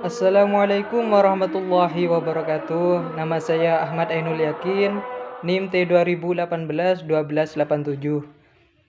Assalamualaikum warahmatullahi wabarakatuh. Nama saya Ahmad Ainul Yakin, NIM T 2018-1287.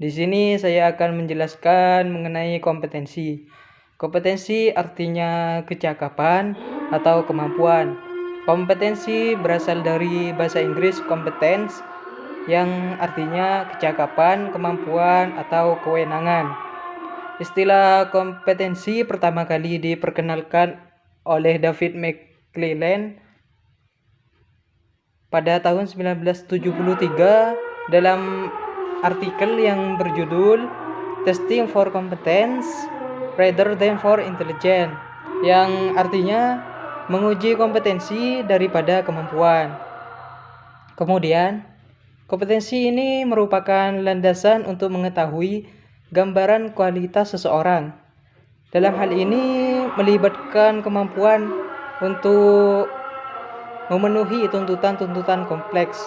Di sini saya akan menjelaskan mengenai kompetensi. Kompetensi artinya kecakapan atau kemampuan. Kompetensi berasal dari bahasa Inggris competence yang artinya kecakapan, kemampuan atau kewenangan. Istilah kompetensi pertama kali diperkenalkan oleh David McClelland pada tahun 1973 dalam artikel yang berjudul Testing for Competence Rather than for Intelligence, yang artinya menguji kompetensi daripada kemampuan. Kemudian, kompetensi ini merupakan landasan untuk mengetahui gambaran kualitas seseorang. Dalam hal ini melibatkan kemampuan untuk memenuhi tuntutan-tuntutan kompleks.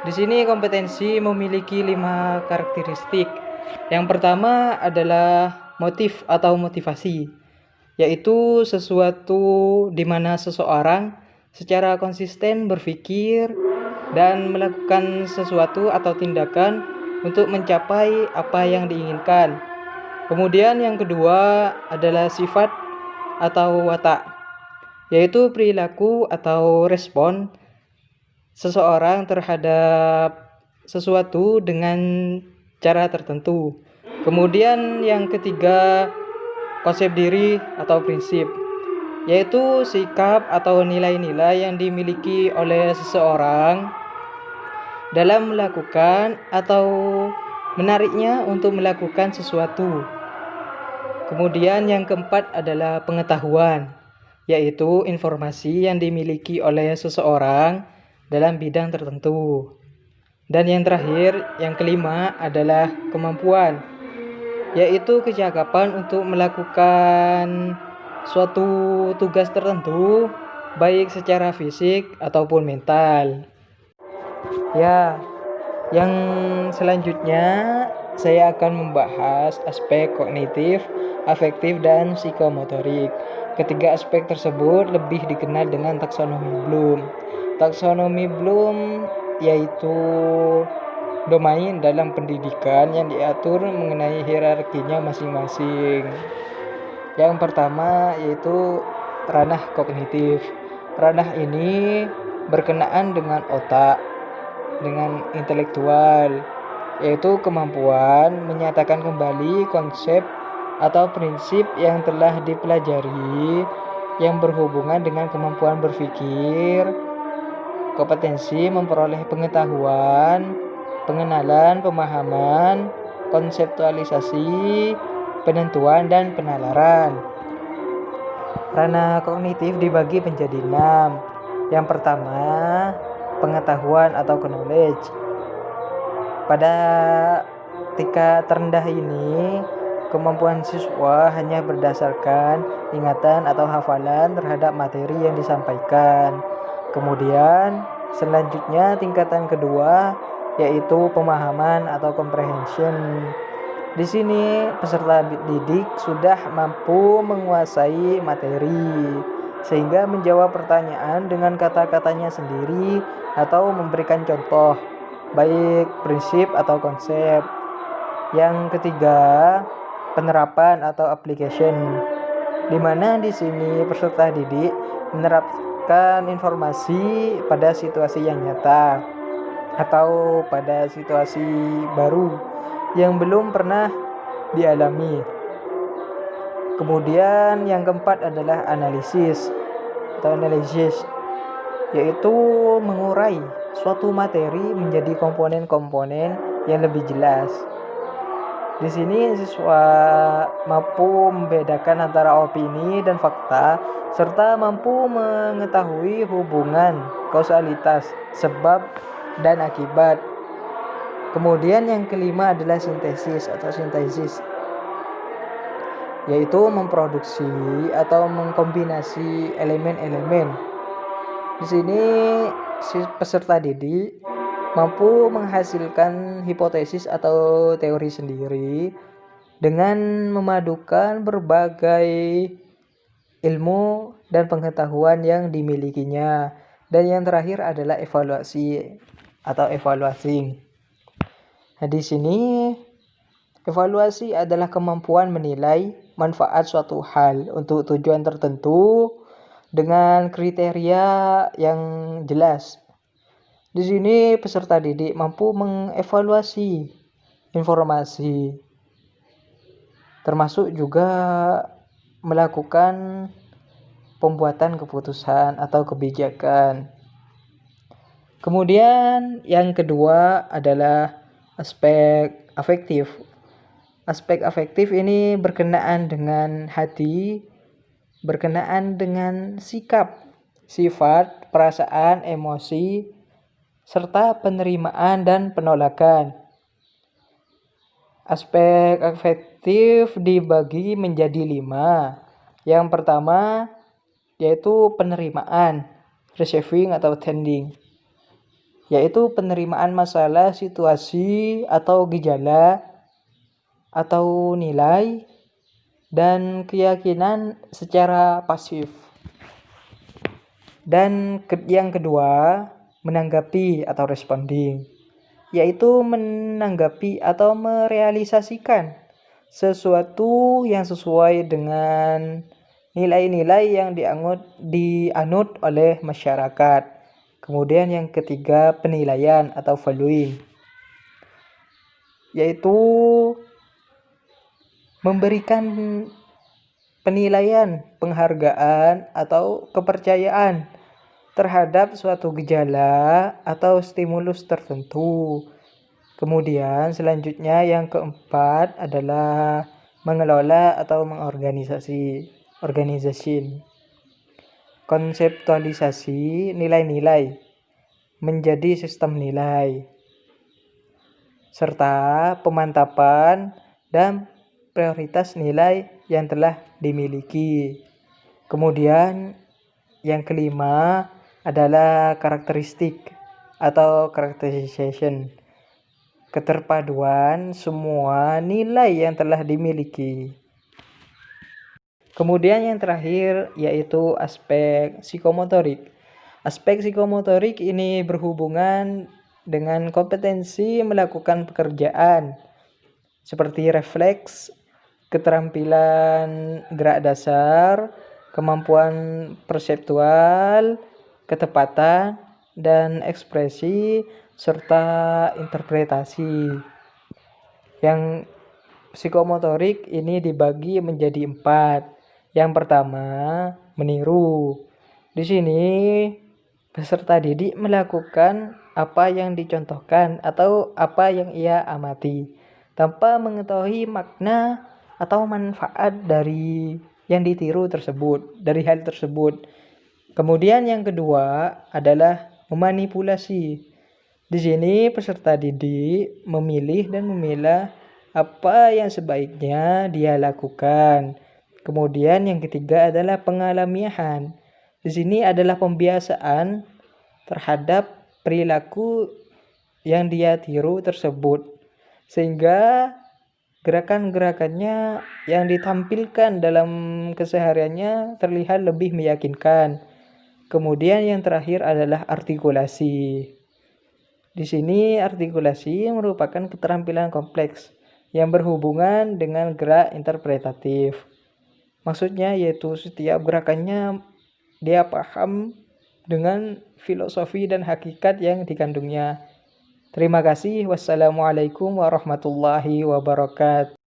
Di sini kompetensi memiliki 5 karakteristik. Yang pertama adalah motif atau motivasi, yaitu sesuatu di mana seseorang secara konsisten berpikir dan melakukan sesuatu atau tindakan untuk mencapai apa yang diinginkan. Kemudian yang kedua adalah sifat atau watak, yaitu perilaku atau respon seseorang terhadap sesuatu dengan cara tertentu. Kemudian yang ketiga, konsep diri atau prinsip, yaitu sikap atau nilai-nilai yang dimiliki oleh seseorang dalam melakukan atau menariknya untuk melakukan sesuatu. Kemudian yang keempat adalah pengetahuan, yaitu informasi yang dimiliki oleh seseorang dalam bidang tertentu. Dan yang terakhir, yang kelima adalah kemampuan, yaitu kecakapan untuk melakukan suatu tugas tertentu, baik secara fisik ataupun mental. Ya, yang selanjutnya saya akan membahas aspek kognitif, afektif, dan psikomotorik. Ketiga aspek tersebut lebih dikenal dengan taksonomi Bloom. Taksonomi Bloom yaitu domain dalam pendidikan yang diatur mengenai hierarkinya masing-masing. Yang pertama yaitu ranah kognitif. Ranah ini berkenaan dengan otak, dengan intelektual, yaitu kemampuan menyatakan kembali konsep atau prinsip yang telah dipelajari yang berhubungan dengan kemampuan berpikir. Kompetensi memperoleh pengetahuan, pengenalan, pemahaman, konseptualisasi, penentuan, dan penalaran. Ranah kognitif dibagi menjadi 6. Yang pertama, pengetahuan atau knowledge. Pada tingkat terendah ini, kemampuan siswa hanya berdasarkan ingatan atau hafalan terhadap materi yang disampaikan. Kemudian selanjutnya tingkatan kedua yaitu pemahaman atau comprehension. Di sini peserta didik sudah mampu menguasai materi sehingga menjawab pertanyaan dengan kata-katanya sendiri atau memberikan contoh, baik prinsip atau konsep. Yang ketiga, penerapan atau application, di mana di sini peserta didik menerapkan informasi pada situasi yang nyata atau pada situasi baru yang belum pernah dialami. Kemudian yang keempat adalah analisis, yaitu mengurai suatu materi menjadi komponen-komponen yang lebih jelas. Di sini siswa mampu membedakan antara opini dan fakta serta mampu mengetahui hubungan kausalitas, sebab dan akibat. Kemudian yang kelima adalah sintesis, yaitu memproduksi atau mengkombinasi elemen-elemen. Di sini si peserta didik mampu menghasilkan hipotesis atau teori sendiri dengan memadukan berbagai ilmu dan pengetahuan yang dimilikinya. Dan yang terakhir adalah evaluasi atau evaluating. Nah, di sini evaluasi adalah kemampuan menilai manfaat suatu hal untuk tujuan tertentu dengan kriteria yang jelas. Di sini peserta didik mampu mengevaluasi informasi, termasuk juga melakukan pembuatan keputusan atau kebijakan. Kemudian yang kedua adalah aspek afektif. Aspek afektif ini berkenaan dengan hati, berkenaan dengan sikap, sifat, perasaan, emosi, serta penerimaan dan penolakan. Aspek afektif dibagi menjadi 5. Yang pertama yaitu penerimaan, receiving atau attending, yaitu penerimaan masalah, situasi atau gejala atau nilai dan keyakinan secara pasif. Dan yang kedua, menanggapi atau responding, yaitu menanggapi atau merealisasikan sesuatu yang sesuai dengan nilai-nilai yang dianut oleh masyarakat. Kemudian yang ketiga, penilaian atau valuing, yaitu memberikan penilaian, penghargaan atau kepercayaan terhadap suatu gejala atau stimulus tertentu. Kemudian selanjutnya yang keempat adalah mengelola atau mengorganisasi, konseptualisasi nilai-nilai menjadi sistem nilai, serta pemantapan dan prioritas nilai yang telah dimiliki. Kemudian yang kelima adalah karakteristik atau characterization, keterpaduan semua nilai yang telah dimiliki. Kemudian yang terakhir yaitu aspek psikomotorik. Aspek psikomotorik ini berhubungan dengan kompetensi melakukan pekerjaan seperti refleks, keterampilan gerak dasar, kemampuan perseptual, ketepatan, dan ekspresi, serta interpretasi. Yang psikomotorik ini dibagi menjadi 4. Yang pertama, meniru. Di sini peserta didik melakukan apa yang dicontohkan atau apa yang ia amati tanpa mengetahui makna atau manfaat dari yang ditiru tersebut, dari hal tersebut. Kemudian yang kedua adalah memanipulasi. Di sini peserta didik memilih dan memilah apa yang sebaiknya dia lakukan. Kemudian yang ketiga adalah pengalamiahan. Di sini adalah pembiasaan terhadap perilaku yang dia tiru tersebut, sehingga gerakan-gerakannya yang ditampilkan dalam kesehariannya terlihat lebih meyakinkan. Kemudian yang terakhir adalah artikulasi. Di sini artikulasi merupakan keterampilan kompleks yang berhubungan dengan gerak interpretatif. Maksudnya yaitu setiap gerakannya dia paham dengan filosofi dan hakikat yang dikandungnya. Terima kasih. Wassalamualaikum warahmatullahi wabarakatuh.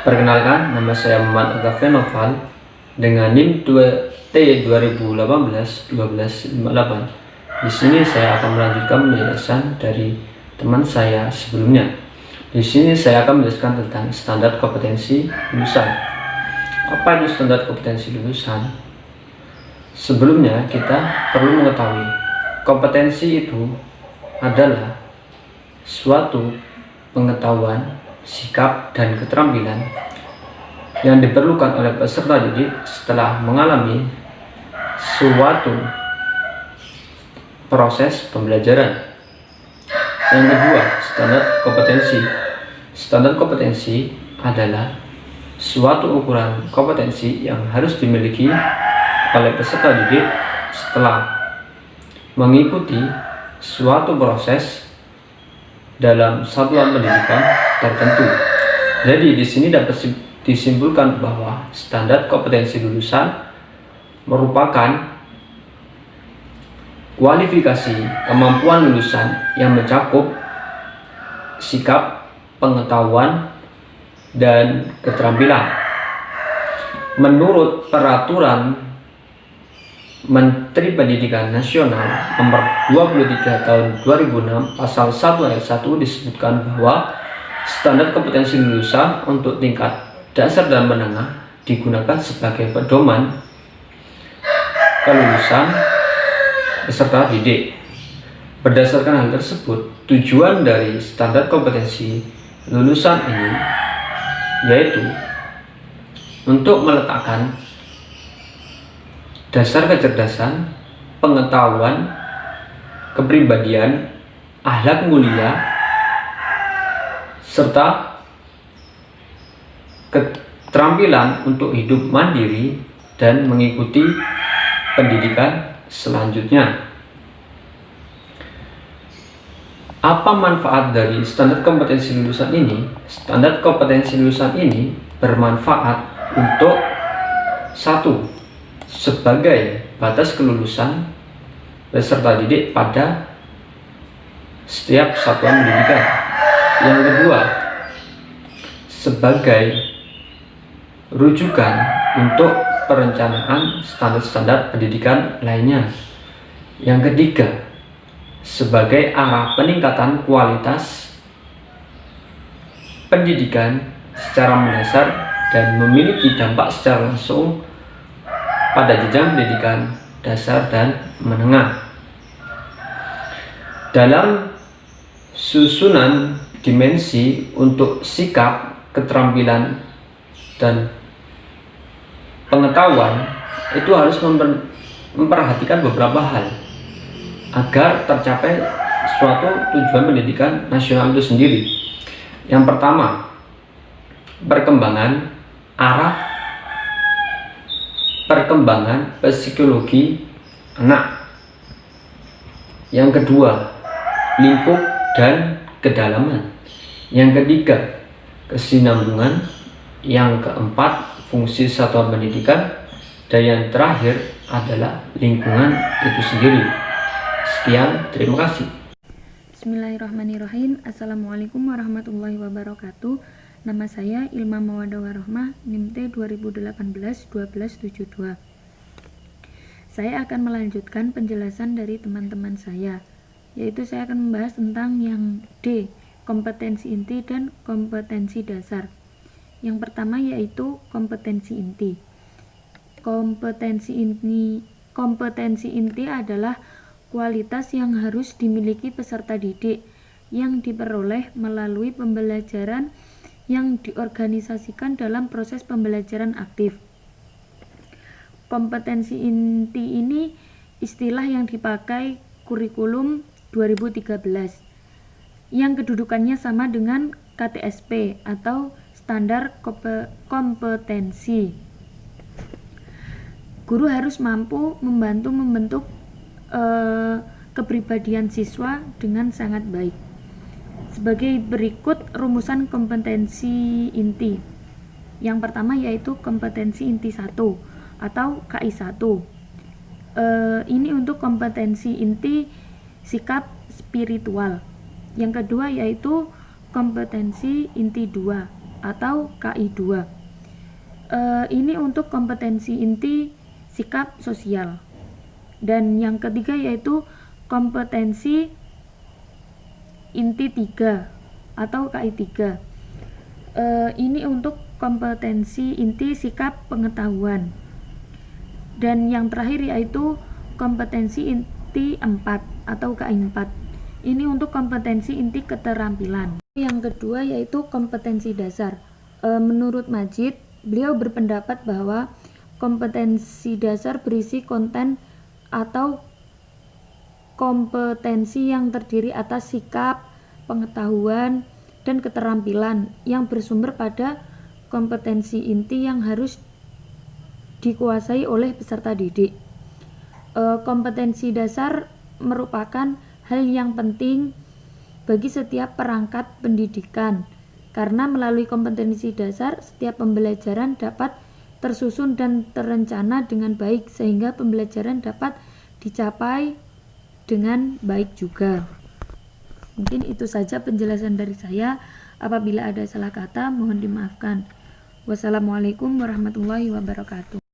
Perkenalkan, nama saya Muhammad Agafe Noval dengan NIM T2018-1258. Di sini saya akan melanjutkan penjelasan dari teman saya sebelumnya. Di sini saya akan menjelaskan tentang standar kompetensi lulusan. Apa itu standar kompetensi lulusan? Sebelumnya kita perlu mengetahui kompetensi itu adalah suatu pengetahuan, sikap, dan keterampilan yang diperlukan oleh peserta didik setelah mengalami suatu proses pembelajaran. Yang kedua, standar kompetensi. Standar kompetensi adalah suatu ukuran kompetensi yang harus dimiliki oleh peserta didik setelah mengikuti suatu proses dalam satuan pendidikan tertentu. Jadi di sini dapat disimpulkan bahwa standar kompetensi lulusan merupakan kualifikasi kemampuan lulusan yang mencakup sikap, pengetahuan, dan keterampilan. Menurut peraturan Menteri Pendidikan Nasional Nomor 23 Tahun 2006 Pasal 1 Ayat 1 disebutkan bahwa standar kompetensi lulusan untuk tingkat dasar dan menengah digunakan sebagai pedoman kelulusan peserta didik. Berdasarkan hal tersebut, tujuan dari standar kompetensi lulusan ini yaitu untuk meletakkan dasar kecerdasan, pengetahuan, kepribadian, akhlak mulia, serta keterampilan untuk hidup mandiri dan mengikuti pendidikan selanjutnya. Apa manfaat dari standar kompetensi lulusan ini? Standar kompetensi lulusan ini bermanfaat untuk satu, sebagai batas kelulusan peserta didik pada setiap satuan pendidikan. Yang kedua, sebagai rujukan untuk perencanaan standar-standar pendidikan lainnya. Yang ketiga, sebagai arah peningkatan kualitas pendidikan secara mendasar dan memiliki dampak secara langsung pada jenjang pendidikan dasar dan menengah. Dalam susunan dimensi untuk sikap, keterampilan, dan pengetahuan itu harus memperhatikan beberapa hal agar tercapai suatu tujuan pendidikan nasional itu sendiri. Yang pertama, perkembangan psikologi anak. Yang kedua, lingkup dan kedalaman. Yang ketiga, kesinambungan. Yang keempat, fungsi satuan pendidikan. Dan yang terakhir adalah lingkungan itu sendiri. Sekian, terima kasih. Bismillahirrahmanirrahim. Assalamualaikum warahmatullahi wabarakatuh. Nama saya Ilma Mawadah Warohmah, NIM T 2018-1272. Saya akan melanjutkan penjelasan dari teman-teman saya, yaitu saya akan membahas tentang yang D, kompetensi inti dan kompetensi dasar. Yang pertama yaitu kompetensi inti. Kompetensi inti adalah kualitas yang harus dimiliki peserta didik yang diperoleh melalui pembelajaran yang diorganisasikan dalam proses pembelajaran aktif. Kompetensi inti ini istilah yang dipakai kurikulum 2013 yang kedudukannya sama dengan KTSP atau standar kompetensi. Guru harus mampu membantu membentuk kepribadian siswa dengan sangat baik. Sebagai berikut rumusan kompetensi inti. Yang pertama yaitu kompetensi inti 1 atau KI 1. Ini untuk kompetensi inti sikap spiritual. Yang kedua yaitu kompetensi inti 2 atau KI 2. Ini untuk kompetensi inti sikap sosial. Dan yang ketiga yaitu kompetensi inti 3 atau KI 3. Ini untuk kompetensi inti sikap pengetahuan. Dan yang terakhir yaitu kompetensi inti 4 atau KI 4. Ini untuk kompetensi inti keterampilan. Yang kedua yaitu kompetensi dasar. Menurut Majid, beliau berpendapat bahwa kompetensi dasar berisi konten atau kompetensi yang terdiri atas sikap, pengetahuan, dan keterampilan yang bersumber pada kompetensi inti yang harus dikuasai oleh peserta didik. Kompetensi dasar merupakan hal yang penting bagi setiap perangkat pendidikan, karena melalui kompetensi dasar setiap pembelajaran dapat tersusun dan terencana dengan baik sehingga pembelajaran dapat dicapai dengan baik juga. Mungkin itu saja penjelasan dari saya. Apabila ada salah kata mohon dimaafkan. Wassalamualaikum warahmatullahi wabarakatuh.